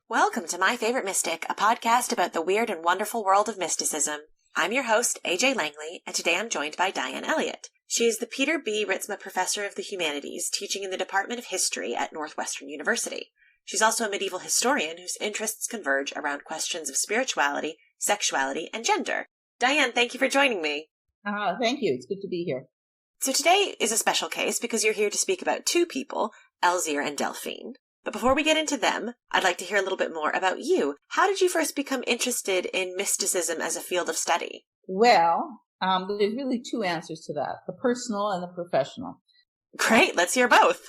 Welcome to My Favorite Mystic, a podcast about the weird and wonderful world of mysticism. I'm your host, AJ Langley, and today I'm joined by Dyan Elliott. She is the Peter B. Ritzma Professor of the Humanities, teaching in the Department of History at Northwestern University. She's also a medieval historian whose interests converge around questions of spirituality, sexuality, and gender. Dyan, thank you for joining me. Thank you. It's good to be here. So today is a special case because you're here to speak about two people, Elzear and Delphine. But before we get into them, I'd like to hear a little bit more about you. How did you first become interested in mysticism as a field of study? Well, there's really two answers to that, the personal and the professional. Great, let's hear both.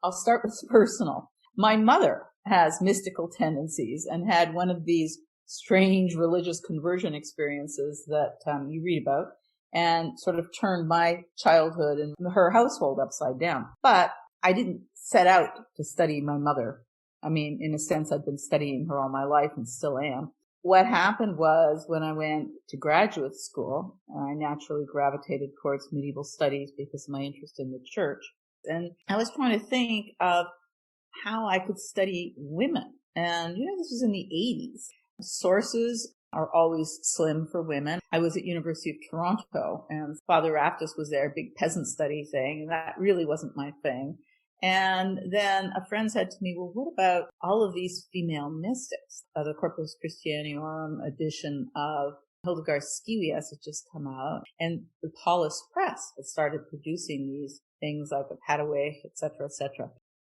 I'll start with the personal. My mother has mystical tendencies and had one of these strange religious conversion experiences that you read about and sort of turned my childhood and her household upside down. But I didn't set out to study my mother. I mean, in a sense, I've been studying her all my life and still am. What happened was when I went to graduate school, I naturally gravitated towards medieval studies because of my interest in the church. And I was trying to think of how I could study women. And, this was in the 80s. Sources are always slim for women. I was at University of Toronto and Father Raptus was there, big peasant study thing, and that really wasn't my thing. And then a friend said to me, well, what about all of these female mystics? The Corpus Christianiorum edition of Hildegard Scivias had just come out, and the Paulus Press had started producing these things like the Padaway, et cetera, et cetera.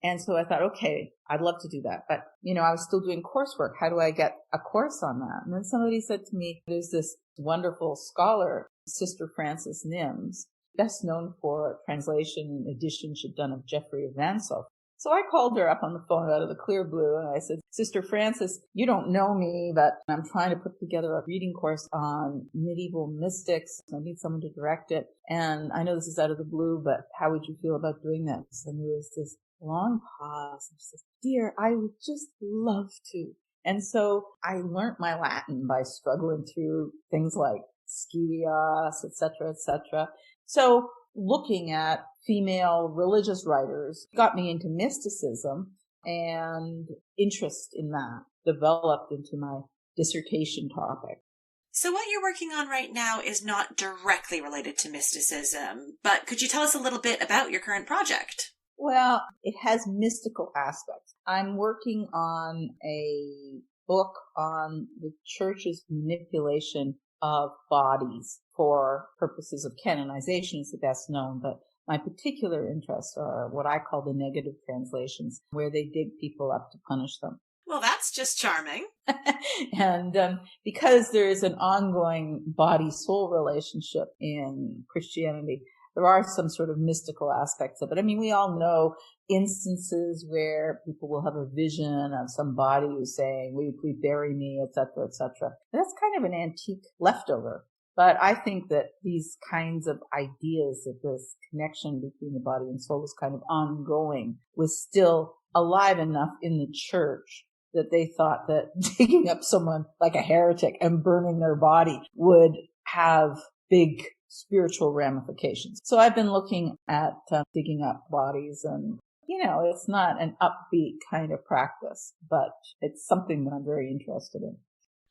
And so I thought, okay, I'd love to do that. But, I was still doing coursework. How do I get a course on that? And then somebody said to me, there's this wonderful scholar, Sister Frances Nims, best known for translation and edition she'd done of Geoffrey of Vansel. So I called her up on the phone out of the clear blue and I said, Sister Frances, you don't know me, but I'm trying to put together a reading course on medieval mystics. I need someone to direct it. And I know this is out of the blue, but how would you feel about doing this? And there was this long pause. And she says, dear, I would just love to. And so I learned my Latin by struggling through things like Scivias, et cetera, So looking at female religious writers got me into mysticism, and interest in that developed into my dissertation topic. So what you're working on right now is not directly related to mysticism, but could you tell us a little bit about your current project? Well, it has mystical aspects. I'm working on a book on the church's manipulation of bodies for purposes of canonization is the best known, but my particular interests are what I call the negative translations, where they dig people up to punish them. Well, that's just charming. And because there is an ongoing body-soul relationship in Christianity, there are some sort of mystical aspects of it. I mean, we all know instances where people will have a vision of somebody who's saying, will you please bury me, et cetera, et cetera. That's kind of an antique leftover. But I think that these kinds of ideas of this connection between the body and soul was kind of ongoing, was still alive enough in the church that they thought that digging up someone like a heretic and burning their body would have big spiritual ramifications. So I've been looking at digging up bodies, and, it's not an upbeat kind of practice, but it's something that I'm very interested in.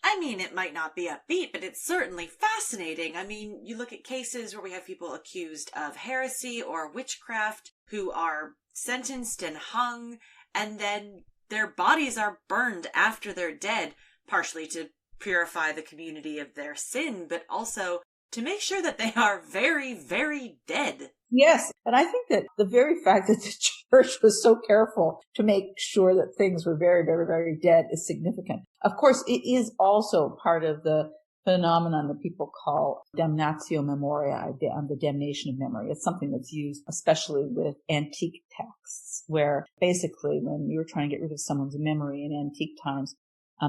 I mean, it might not be upbeat, but it's certainly fascinating. I mean, you look at cases where we have people accused of heresy or witchcraft who are sentenced and hung, and then their bodies are burned after they're dead, partially to purify the community of their sin, but also to make sure that they are very, very dead. Yes, and I think that the very fact that the church was so careful to make sure that things were very, very, very dead is significant. Of course, it is also part of the phenomenon that people call damnatio memoriae, the damnation of memory. It's something that's used especially with antique texts, where basically when you were trying to get rid of someone's memory in antique times,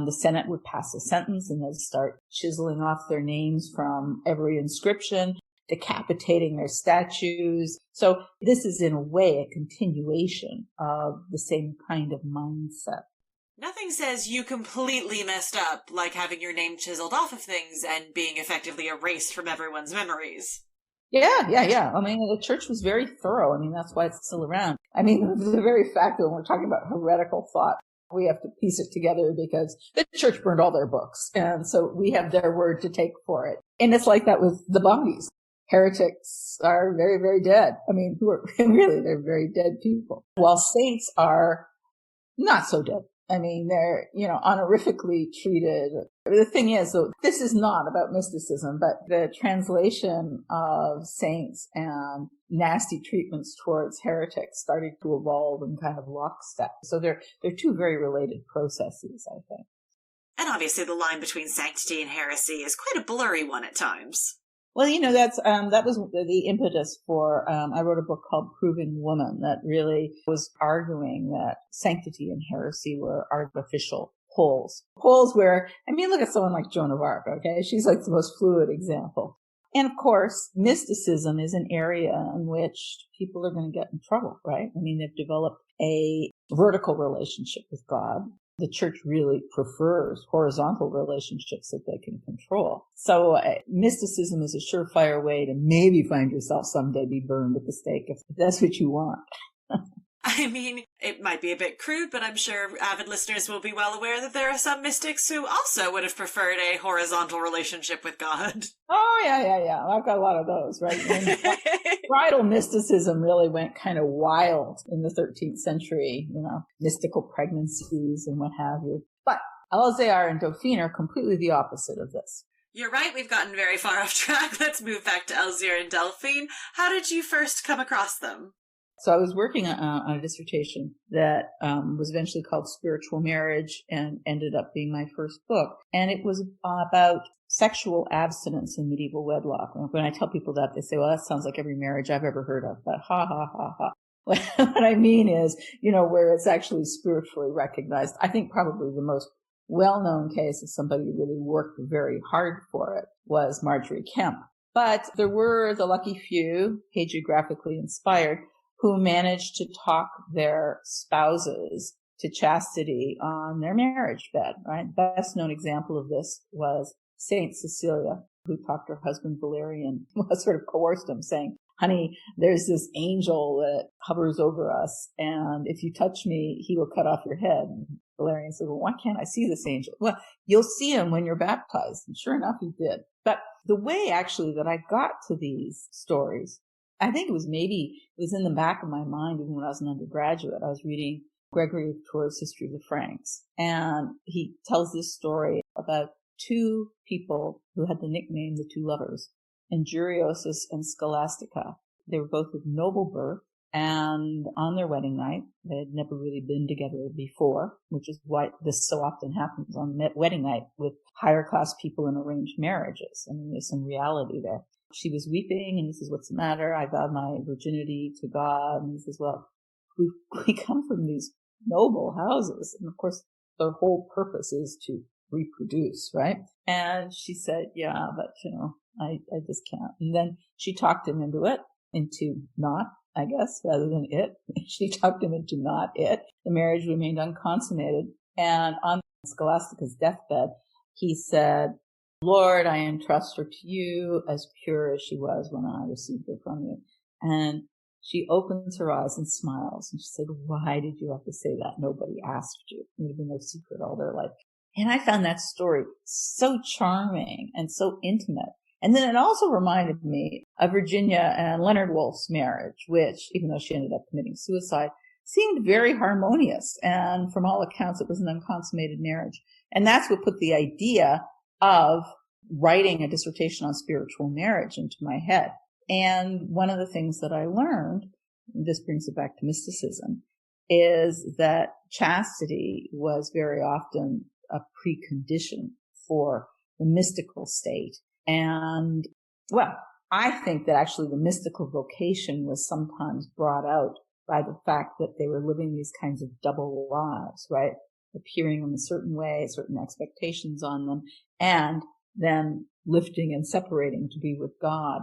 the Senate would pass a sentence and they'd start chiseling off their names from every inscription, decapitating their statues. So this is in a way a continuation of the same kind of mindset. Nothing says you completely messed up like having your name chiseled off of things and being effectively erased from everyone's memories. Yeah. I mean, the church was very thorough. I mean, that's why it's still around. I mean, the very fact that when we're talking about heretical thought, We have to piece it together because the church burned all their books. And so we have their word to take for it. And it's like that with the bodies. Heretics are very, very dead. I mean, really, they're very dead people. While saints are not so dead. I mean, they're, honorifically treated. The thing is, though, this is not about mysticism, but the translation of saints and nasty treatments towards heretics started to evolve in kind of lockstep. So they're two very related processes, I think. And obviously the line between sanctity and heresy is quite a blurry one at times. Well, that was the impetus for, I wrote a book called Proving Woman that really was arguing that sanctity and heresy were artificial poles. Poles where, look at someone like Joan of Arc, okay? She's like the most fluid example. And of course, mysticism is an area in which people are going to get in trouble, right? They've developed a vertical relationship with God. The church really prefers horizontal relationships that they can control. So mysticism is a surefire way to maybe find yourself someday be burned at the stake if that's what you want. It might be a bit crude, but I'm sure avid listeners will be well aware that there are some mystics who also would have preferred a horizontal relationship with God. Oh, yeah. I've got a lot of those, right? Bridal mysticism really went kind of wild in the 13th century, mystical pregnancies and what have you. But Elzear and Dauphine are completely the opposite of this. You're right, we've gotten very far off track. Let's move back to Elzear and Delphine. How did you first come across them? So I was working on a dissertation that was eventually called Spiritual Marriage and ended up being my first book. And it was about sexual abstinence in medieval wedlock. When I tell people that, they say, well, that sounds like every marriage I've ever heard of. But ha, ha, ha, ha. What I mean is, where it's actually spiritually recognized. I think probably the most well-known case of somebody who really worked very hard for it was Marjorie Kemp. But there were the lucky few, hagiographically inspired, who managed to talk their spouses to chastity on their marriage bed, right? The best known example of this was Saint Cecilia, who talked her husband Valerian, sort of coerced him, saying, honey, there's this angel that hovers over us, and if you touch me, he will cut off your head. And Valerian said, well, why can't I see this angel? Well, you'll see him when you're baptized. And sure enough, he did. But the way actually that I got to these stories, I think it was in the back of my mind even when I was an undergraduate. I was reading Gregory of Tours' History of the Franks, and he tells this story about two people who had the nickname the Two Lovers, Injuriosus and Scholastica. They were both of noble birth, and on their wedding night, they had never really been together before, which is why this so often happens on wedding night with higher class people in arranged marriages. There's some reality there. She was weeping, and he says, what's the matter? I vowed my virginity to God. And he says, well, we come from these noble houses. And of course, their whole purpose is to reproduce, right? And she said, yeah, but I just can't. And then she talked him into not, I guess, rather than it. She talked him into not it. The marriage remained unconsummated. And on Scholastica's deathbed, he said, Lord, I entrust her to you as pure as she was when I received her from you. And she opens her eyes and smiles. And she said, why did you have to say that? Nobody asked you. It would have been no secret all their life. And I found that story so charming and so intimate. And then it also reminded me of Virginia and Leonard Woolf's marriage, which, even though she ended up committing suicide, seemed very harmonious. And from all accounts, it was an unconsummated marriage. And that's what put the idea of writing a dissertation on spiritual marriage into my head. And one of the things that I learned, this brings it back to mysticism, is that chastity was very often a precondition for the mystical state. And, well, I think that actually the mystical vocation was sometimes brought out by the fact that they were living these kinds of double lives, right? Appearing in a certain way, certain expectations on them, and then lifting and separating to be with God.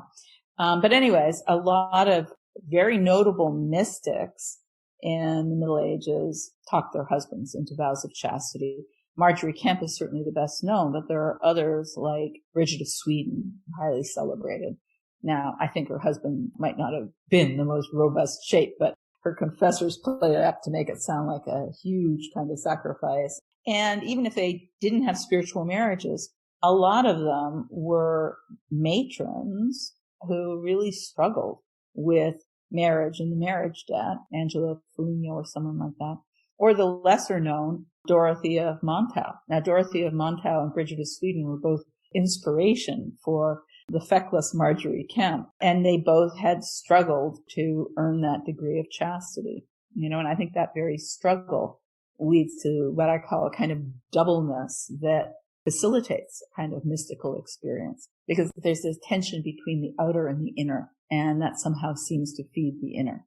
But anyways, a lot of very notable mystics in the Middle Ages talked their husbands into vows of chastity. Marjorie Kemp is certainly the best known, but there are others like Bridget of Sweden, highly celebrated. Now, I think her husband might not have been the most robust shape, but her confessors play it up to make it sound like a huge kind of sacrifice. And even if they didn't have spiritual marriages, a lot of them were matrons who really struggled with marriage and the marriage debt, Angela Foligno or someone like that, or the lesser known Dorothea of Montagu. Now, Dorothea of Montagu and Bridget of Sweden were both inspiration for the feckless Marjorie Kemp, and they both had struggled to earn that degree of chastity. And I think that very struggle leads to what I call a kind of doubleness that facilitates a kind of mystical experience, because there's this tension between the outer and the inner, and that somehow seems to feed the inner.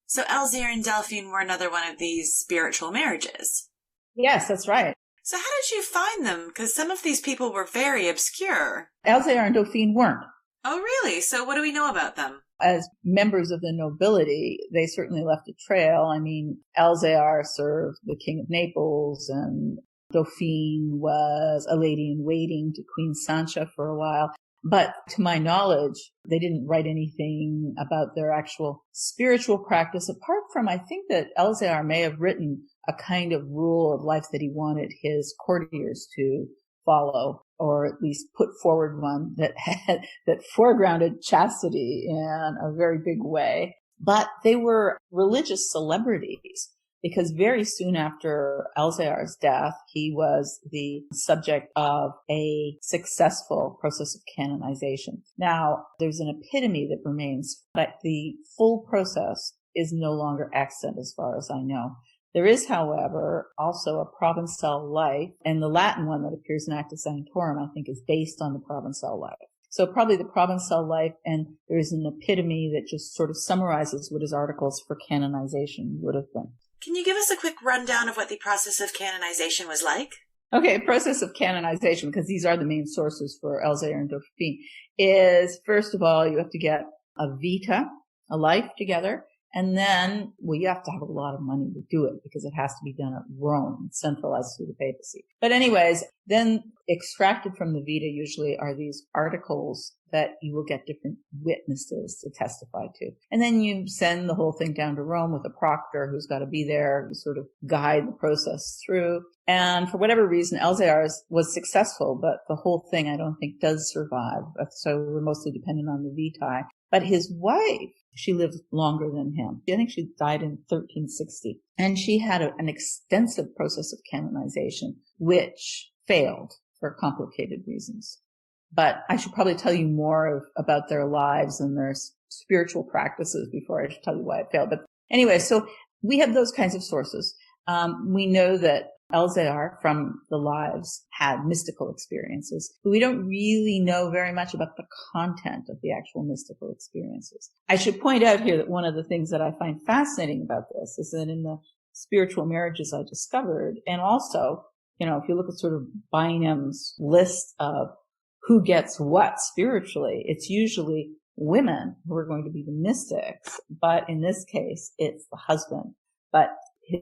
So Elzear and Delphine were another one of these spiritual marriages. Yes, that's right. So how did you find them? Because some of these people were very obscure. Elzear and Dauphine weren't. Oh, really? So what do we know about them? As members of the nobility, they certainly left a trail. I mean, Elzear served the King of Naples, and Dauphine was a lady in waiting to Queen Sancha for a while. But to my knowledge, they didn't write anything about their actual spiritual practice, apart from, I think that Elzear may have written a kind of rule of life that he wanted his courtiers to follow, or at least put forward one that foregrounded chastity in a very big way. But they were religious celebrities, because very soon after Elzear's death, he was the subject of a successful process of canonization. Now, there's an epitome that remains, but the full process is no longer extant as far as I know. There is, however, also a Provençal life, and the Latin one that appears in Acta Sanctorum, I think, is based on the Provençal life. So probably the Provençal life, and there is an epitome that just sort of summarizes what his articles for canonization would have been. Can you give us a quick rundown of what the process of canonization was like? Okay, process of canonization, because these are the main sources for Elzear and Dauphine, is, first of all, you have to get a vita, a life together, and then, well, you have to have a lot of money to do it, because it has to be done at Rome, centralized through the papacy. But anyways, then extracted from the vita usually are these articles that you will get different witnesses to testify to. And then you send the whole thing down to Rome with a proctor who's got to be there to sort of guide the process through. And for whatever reason, Elzear was successful, but the whole thing I don't think does survive. So we're mostly dependent on the vitae. But his wife, she lived longer than him. I think she died in 1360. And she had an extensive process of canonization, which failed for complicated reasons. But I should probably tell you more about their lives and their spiritual practices before I should tell you why it failed. But anyway, so we have those kinds of sources. We know that Elzear, from the lives, had mystical experiences, but we don't really know very much about the content of the actual mystical experiences. I should point out here that one of the things that I find fascinating about this is that in the spiritual marriages I discovered, and also, if you look at sort of Bynum's list of who gets what spiritually, it's usually women who are going to be the mystics, but in this case, it's the husband. But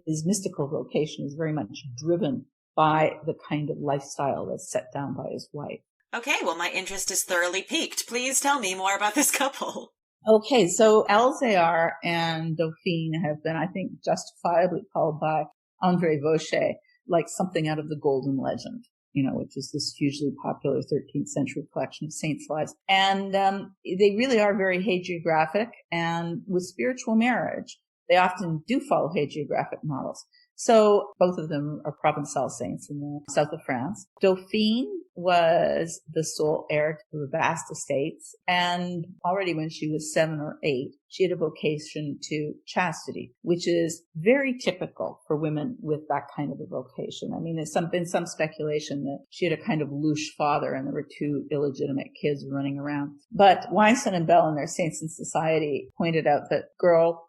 his mystical vocation is very much driven by the kind of lifestyle that's set down by his wife. Okay, well, my interest is thoroughly piqued. Please tell me more about this couple. Okay, so Elzear and Dauphine have been, I think, justifiably called by André Vaucher like something out of the Golden Legend, which is this hugely popular 13th century collection of saints' lives. And they really are very hagiographic, and with spiritual marriage, they often do follow hagiographic models. So both of them are Provençal saints in the south of France. Dauphine was the sole heir to the vast estates, and already when she was 7 or 8, she had a vocation to chastity, which is very typical for women with that kind of a vocation. I mean, there's been some speculation that she had a kind of louche father and there were 2 illegitimate kids running around. But Weinstein and Bell in their Saints in Society pointed out that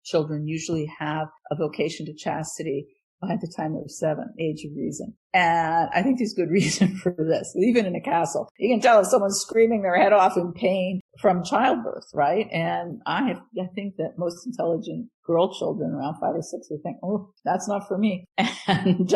children usually have a vocation to chastity by the time they're 7, age of reason. And I think there's good reason for this. Even in a castle, you can tell if someone's screaming their head off in pain from childbirth, right? And I think that most intelligent girl children around 5 or 6 would think, oh, that's not for me. And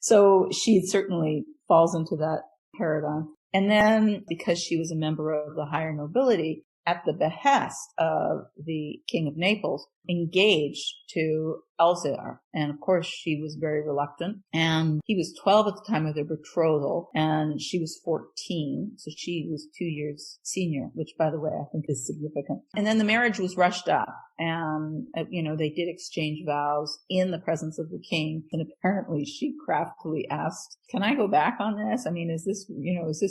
so she certainly falls into that paradigm. And then because she was a member of the higher nobility, at the behest of the King of Naples, engaged to Elzear. And of course, she was very reluctant. And he was 12 at the time of their betrothal, and she was 14. So she was 2 years senior, which, by the way, I think is significant. And then the marriage was rushed up. And, they did exchange vows in the presence of the king. And apparently she craftily asked, can I go back on this? I mean, is this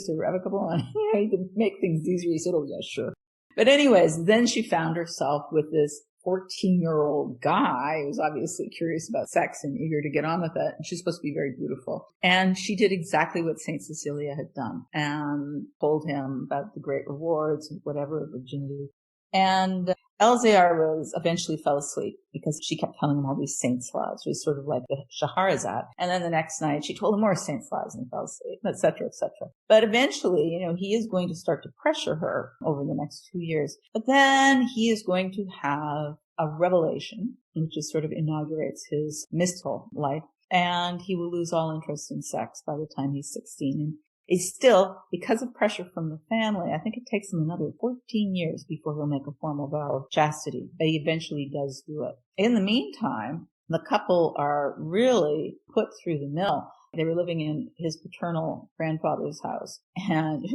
irrevocable? And to make things easier, he said, oh, yeah, sure. But anyways, then she found herself with this 14-year-old guy who was obviously curious about sex and eager to get on with it. And she's supposed to be very beautiful. And she did exactly what St. Cecilia had done and told him about the great rewards and whatever, virginity. And Elzear eventually fell asleep because she kept telling him all these saints' lies. It was sort of like the Scheherazade. And then the next night she told him more saints' lies and fell asleep, et cetera, et cetera. But eventually, he is going to start to pressure her over the next 2 years. But then he is going to have a revelation, which just sort of inaugurates his mystical life. And he will lose all interest in sex by the time he's 16. And is still, because of pressure from the family, I think it takes him another 14 years before he'll make a formal vow of chastity. But he eventually does do it. In the meantime, the couple are really put through the mill. They were living in his paternal grandfather's house. And,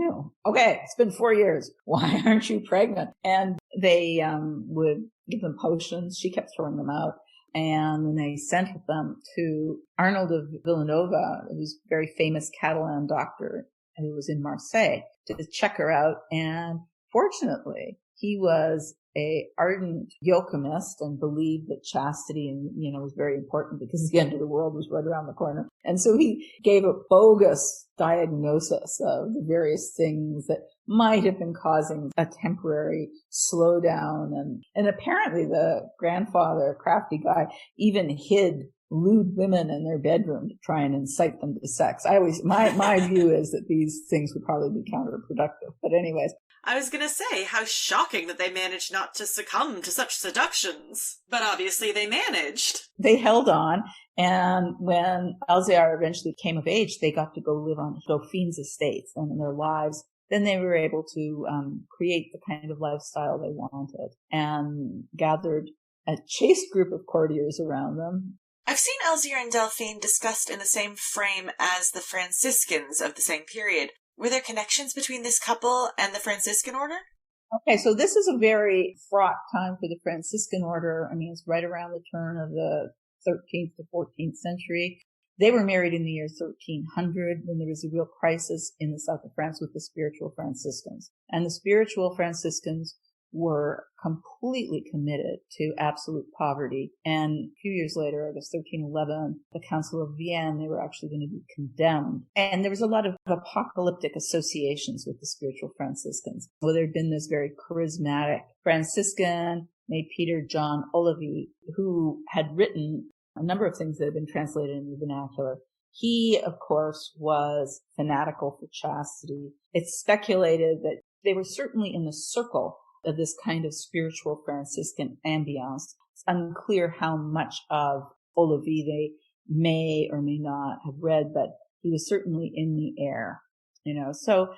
okay, it's been 4 years. Why aren't you pregnant? And they would give them potions. She kept throwing them out. And then they sent them to Arnold of Villanova, who was a very famous Catalan doctor who was in Marseille, to check her out. And fortunately, he was a ardent Joachimist and believed that chastity was very important because the end of the world was right around the corner. And so he gave a bogus diagnosis of the various things that might have been causing a temporary slowdown. And apparently the grandfather, crafty guy, even hid lewd women in their bedroom to try and incite them to sex. My view is that these things would probably be counterproductive. But anyways. I was gonna say, how shocking that they managed not to succumb to such seductions. But obviously they managed. They held on, and when Elzear eventually came of age, they got to go live on Dauphine's estates and in their lives. Then they were able to create the kind of lifestyle they wanted and gathered a chaste group of courtiers around them. I've seen Elzear and Delphine discussed in the same frame as the Franciscans of the same period. Were there connections between this couple and the Franciscan order? Okay, so this is a very fraught time for the Franciscan order. I mean, it's right around the turn of the 13th to 14th century. They were married in the year 1300 when there was a real crisis in the south of France with the spiritual Franciscans. And the spiritual Franciscans were completely committed to absolute poverty. And a few years later, I guess 1311, the Council of Vienne, they were actually going to be condemned. And there was a lot of apocalyptic associations with the spiritual Franciscans. Well, there had been this very charismatic Franciscan named Peter John Olivi, who had written a number of things that had been translated into the vernacular. He, of course, was fanatical for chastity. It's speculated that they were certainly in the circle of this kind of spiritual Franciscan ambiance. It's unclear how much of Olivi they may or may not have read, but he was certainly in the air, So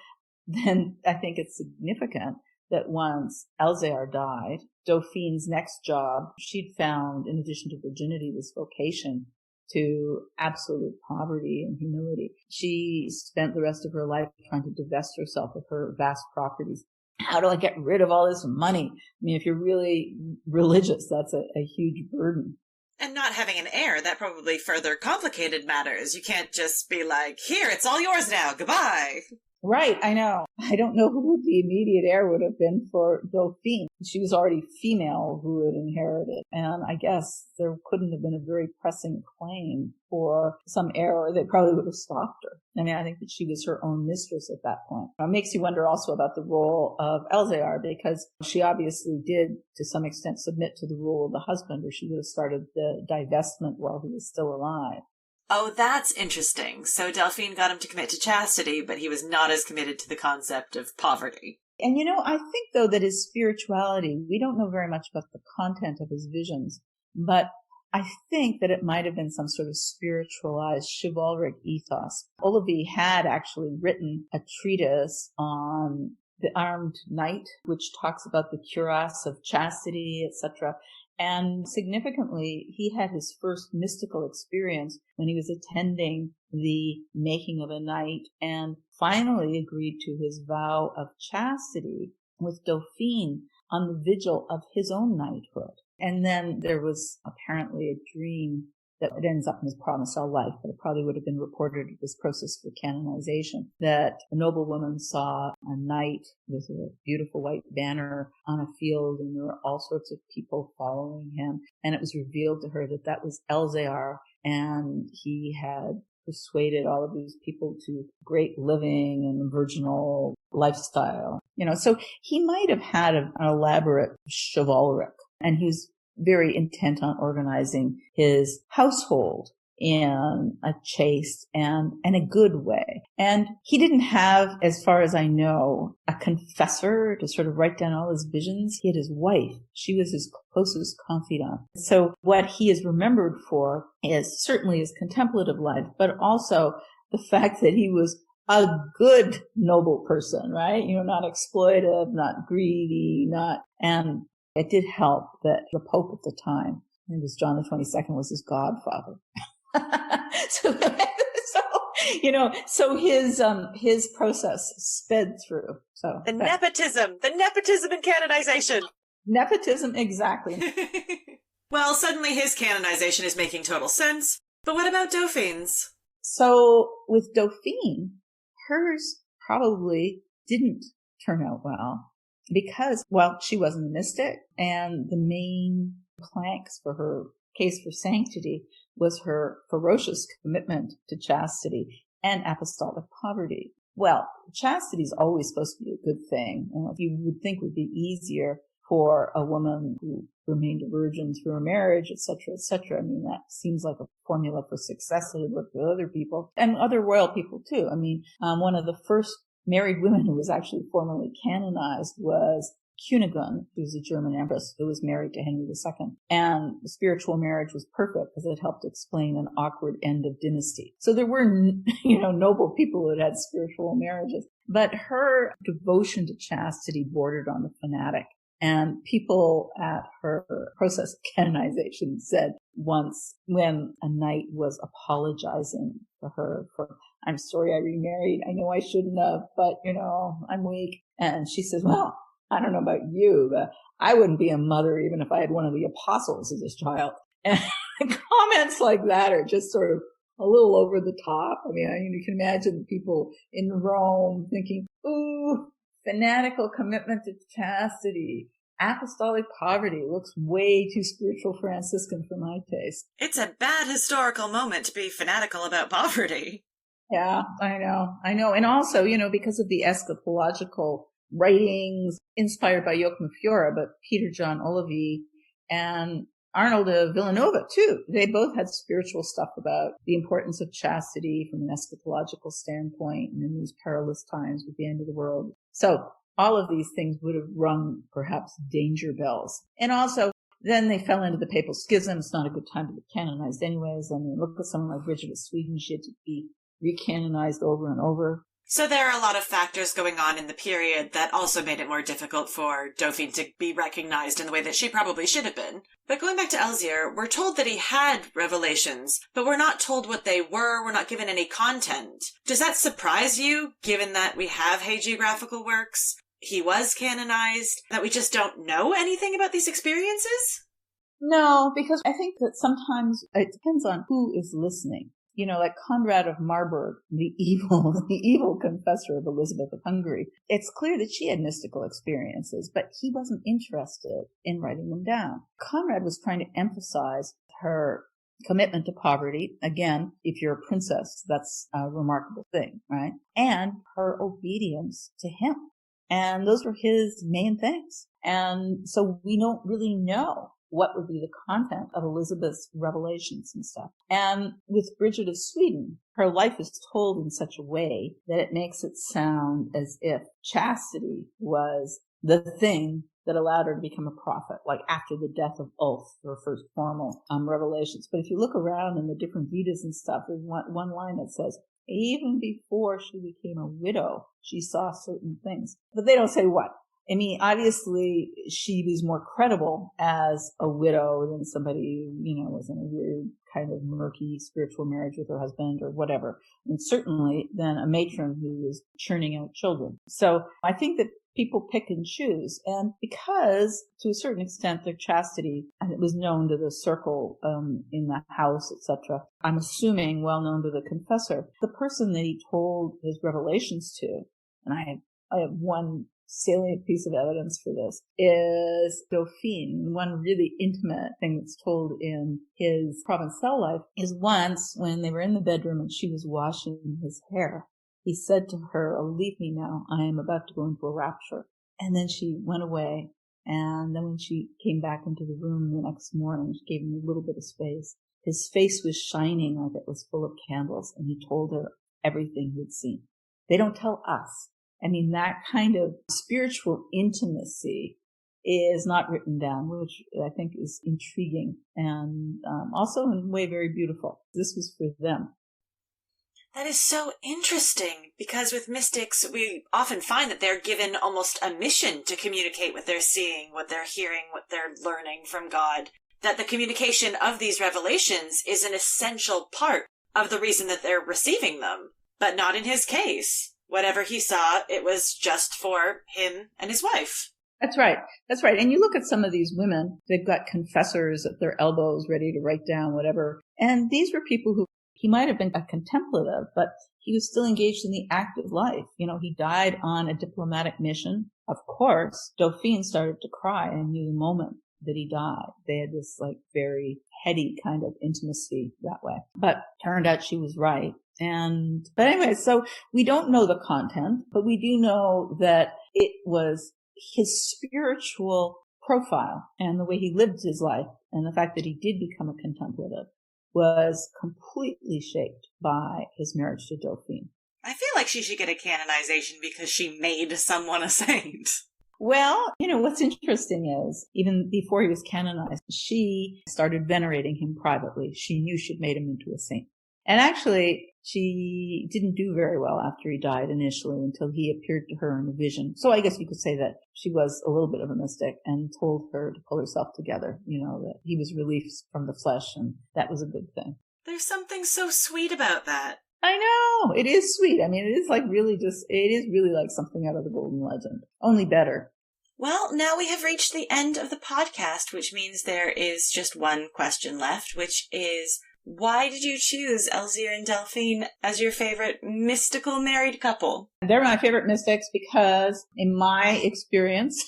then I think it's significant that once Elzear died, Dauphine's next job, she'd found, in addition to virginity, this vocation to absolute poverty and humility. She spent the rest of her life trying to divest herself of her vast properties. How do I get rid of all this money? I mean, if you're really religious, that's a huge burden. And not having an heir, that probably further complicated matters. You can't just be like, here, it's all yours now, goodbye. Right, I know. I don't know who the immediate heir would have been for Dauphine. She was already female who had inherited. And I guess there couldn't have been a very pressing claim for some heir, or they probably would have stopped her. I mean, I think that she was her own mistress at that point. It makes you wonder also about the role of Elzear, because she obviously did, to some extent, submit to the rule of the husband, or she would have started the divestment while he was still alive. Oh, that's interesting. So Delphine got him to commit to chastity, but he was not as committed to the concept of poverty. And I think, though, that his spirituality, we don't know very much about the content of his visions, but I think that it might have been some sort of spiritualized chivalric ethos. Olivi had actually written a treatise on The Armed Knight, which talks about the cuirass of chastity, etc. And significantly, he had his first mystical experience when he was attending the making of a knight and finally agreed to his vow of chastity with Dauphine on the vigil of his own knighthood. And then there was apparently a dream that it ends up in his Provençal life, but it probably would have been reported at this process for canonization, that a noblewoman saw a knight with a beautiful white banner on a field, and there were all sorts of people following him. And it was revealed to her that that was Elzear, and he had persuaded all of these people to great living and virginal lifestyle. So he might have had an elaborate chivalric, and he was very intent on organizing his household in a chaste and a good way. And he didn't have, as far as I know, a confessor to sort of write down all his visions. He had his wife. She was his closest confidant. So what he is remembered for is certainly his contemplative life, but also the fact that he was a good noble person, right? Not exploitive, not greedy, and it did help that the Pope at the time, I think it was John the 22nd, was his godfather. so his process sped through. So the nepotism and canonization. Nepotism, exactly. Well, suddenly his canonization is making total sense. But what about Dauphine's? So with Dauphine, hers probably didn't turn out well because, she wasn't a mystic, and the main planks for her case for sanctity was her ferocious commitment to chastity and apostolic poverty. Well, chastity is always supposed to be a good thing. You would think would be easier for a woman who remained a virgin through her marriage, etc., etc. I mean, that seems like a formula for success that had worked with other people and other royal people too. I mean, one of the first married women who was actually formally canonized was Cunigund, who was a German empress who was married to Henry II. And the spiritual marriage was perfect because it helped explain an awkward end of dynasty. So there were, noble people who had spiritual marriages. But her devotion to chastity bordered on the fanatic. And people at her process of canonization said once when a knight was apologizing to her for, I'm sorry I remarried. I know I shouldn't have, but, I'm weak. And she says, well, I don't know about you, but I wouldn't be a mother even if I had one of the apostles as a child. And comments like that are just sort of a little over the top. I mean, you can imagine people in Rome thinking, ooh, fanatical commitment to chastity, apostolic poverty looks way too spiritual Franciscan for my taste. It's a bad historical moment to be fanatical about poverty. Yeah, I know. And also, because of the eschatological writings inspired by Joachim Fiore, but Peter John Olivi and Arnold of Villanova too. They both had spiritual stuff about the importance of chastity from an eschatological standpoint and in these perilous times with the end of the world. So all of these things would have rung perhaps danger bells. And also then they fell into the papal schism. It's not a good time to be canonized anyways. I mean, look at someone like Bridget of Sweden. She had to be recanonized over and over. So there are a lot of factors going on in the period that also made it more difficult for Dauphine to be recognized in the way that she probably should have been. But going back to Elzear, we're told that he had revelations, but we're not told what they were. We're not given any content. Does that surprise you, given that we have hagiographical works? He was canonized, that we just don't know anything about these experiences? No, because I think that sometimes it depends on who is listening. Like Conrad of Marburg, the evil confessor of Elizabeth of Hungary. It's clear that she had mystical experiences, but he wasn't interested in writing them down. Conrad was trying to emphasize her commitment to poverty. Again, if you're a princess, that's a remarkable thing, right? And her obedience to him. And those were his main things. And so we don't really know what would be the content of Elizabeth's revelations and stuff. And with Bridget of Sweden, her life is told in such a way that it makes it sound as if chastity was the thing that allowed her to become a prophet, like after the death of Ulf, her first formal revelations. But if you look around in the different Vedas and stuff, there's one line that says, Even before she became a widow, she saw certain things. But they don't say what. I mean, obviously, she was more credible as a widow than somebody, was in a weird kind of murky spiritual marriage with her husband or whatever. And certainly than a matron who was churning out children. So I think that people pick and choose. And because, to a certain extent, their chastity, and it was known to the circle in the house, etc., I'm assuming well known to the confessor, the person that he told his revelations to, and I have one salient piece of evidence for this, is Dauphine. One really intimate thing that's told in his Provençal life is once when they were in the bedroom and she was washing his hair, he said to her, "Oh, leave me now. I am about to go into a rapture." And then she went away. And then when she came back into the room the next morning, she gave him a little bit of space. His face was shining like it was full of candles, and he told her everything he'd seen. They don't tell us. I mean, that kind of spiritual intimacy is not written down, which I think is intriguing and also in a way very beautiful. This was for them. That is so interesting, because with mystics, we often find that they're given almost a mission to communicate what they're seeing, what they're hearing, what they're learning from God. That the communication of these revelations is an essential part of the reason that they're receiving them. But not in his case. Whatever he saw, it was just for him and his wife. That's right. That's right. And you look at some of these women, they've got confessors at their elbows ready to write down whatever. And these were people who, he might have been a contemplative, but he was still engaged in the active life. He died on a diplomatic mission. Of course, Dauphine started to cry and knew the moment that he died. They had this very heady kind of intimacy that way. But turned out she was right. But anyway, so we don't know the content, but we do know that it was his spiritual profile and the way he lived his life and the fact that he did become a contemplative was completely shaped by his marriage to Dauphine. I feel like she should get a canonization because she made someone a saint. Well, what's interesting is, even before he was canonized, she started venerating him privately. She knew she'd made him into a saint. And actually, she didn't do very well after he died initially until he appeared to her in a vision. So I guess you could say that she was a little bit of a mystic and told her to pull herself together, that he was released from the flesh, and that was a good thing. There's something so sweet about that. I know. It is sweet. I mean, it is really like something out of the Golden Legend. Only better. Well, now we have reached the end of the podcast, which means there is just one question left, which is, why did you choose Elzear and Delphine as your favorite mystical married couple? They're my favorite mystics because, in my experience,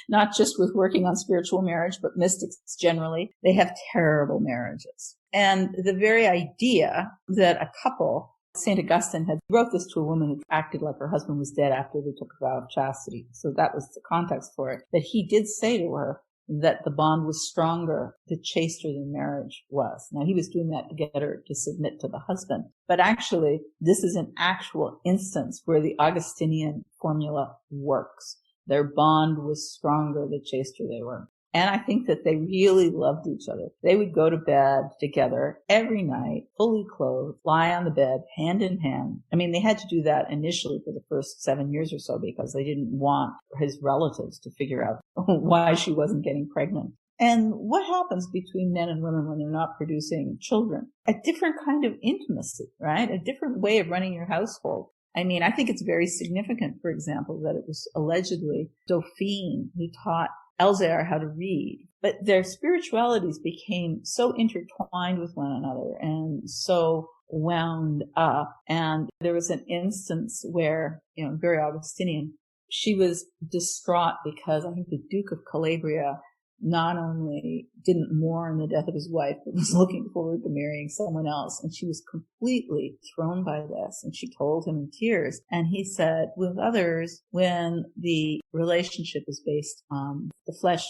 not just with working on spiritual marriage, but mystics generally, they have terrible marriages. And the very idea that a couple, St. Augustine wrote this to a woman who acted like her husband was dead after they took a vow of chastity. So that was the context for it. That he did say to her that the bond was stronger, the chaster than marriage was. Now, he was doing that to get her to submit to the husband. But actually, this is an actual instance where the Augustinian formula works. Their bond was stronger the chaster they were. And I think that they really loved each other. They would go to bed together every night, fully clothed, lie on the bed, hand in hand. I mean, they had to do that initially for the first 7 years or so because they didn't want his relatives to figure out why she wasn't getting pregnant. And what happens between men and women when they're not producing children? A different kind of intimacy, right? A different way of running your household. I mean, I think it's very significant, for example, that it was allegedly Dauphine who taught Elzear how to read, but their spiritualities became so intertwined with one another and so wound up. And there was an instance where, very Augustinian, she was distraught because I think the Duke of Calabria not only didn't mourn the death of his wife, but was looking forward to marrying someone else. And she was completely thrown by this. And she told him in tears. And he said, with others, when the relationship is based on the flesh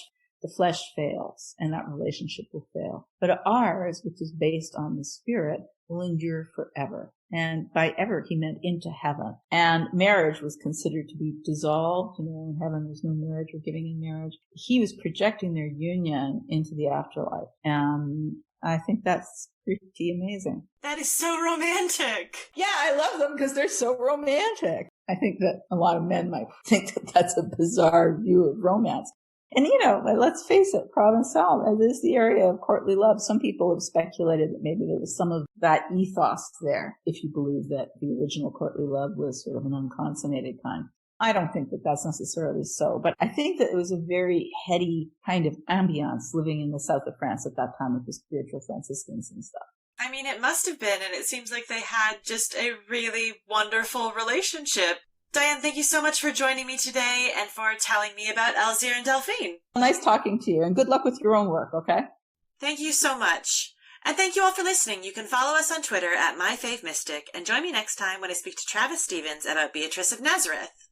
fails and that relationship will fail. But ours, which is based on the spirit, will endure forever. And by ever, he meant into heaven. And marriage was considered to be dissolved. In heaven, there's no marriage or giving in marriage. He was projecting their union into the afterlife. And I think that's pretty amazing. That is so romantic. Yeah, I love them because they're so romantic. I think that a lot of men might think that that's a bizarre view of romance. And, let's face it, Provençal is the area of courtly love. Some people have speculated that maybe there was some of that ethos there, if you believe that the original courtly love was sort of an unconsummated kind. I don't think that that's necessarily so, but I think that it was a very heady kind of ambiance living in the south of France at that time with the spiritual Franciscans and stuff. I mean, it must have been, and it seems like they had just a really wonderful relationship. Dyan, thank you so much for joining me today and for telling me about Elzear and Delphine. Nice talking to you, and good luck with your own work, okay? Thank you so much. And thank you all for listening. You can follow us on Twitter at MyFaveMystic, and join me next time when I speak to Travis Stevens about Beatrice of Nazareth.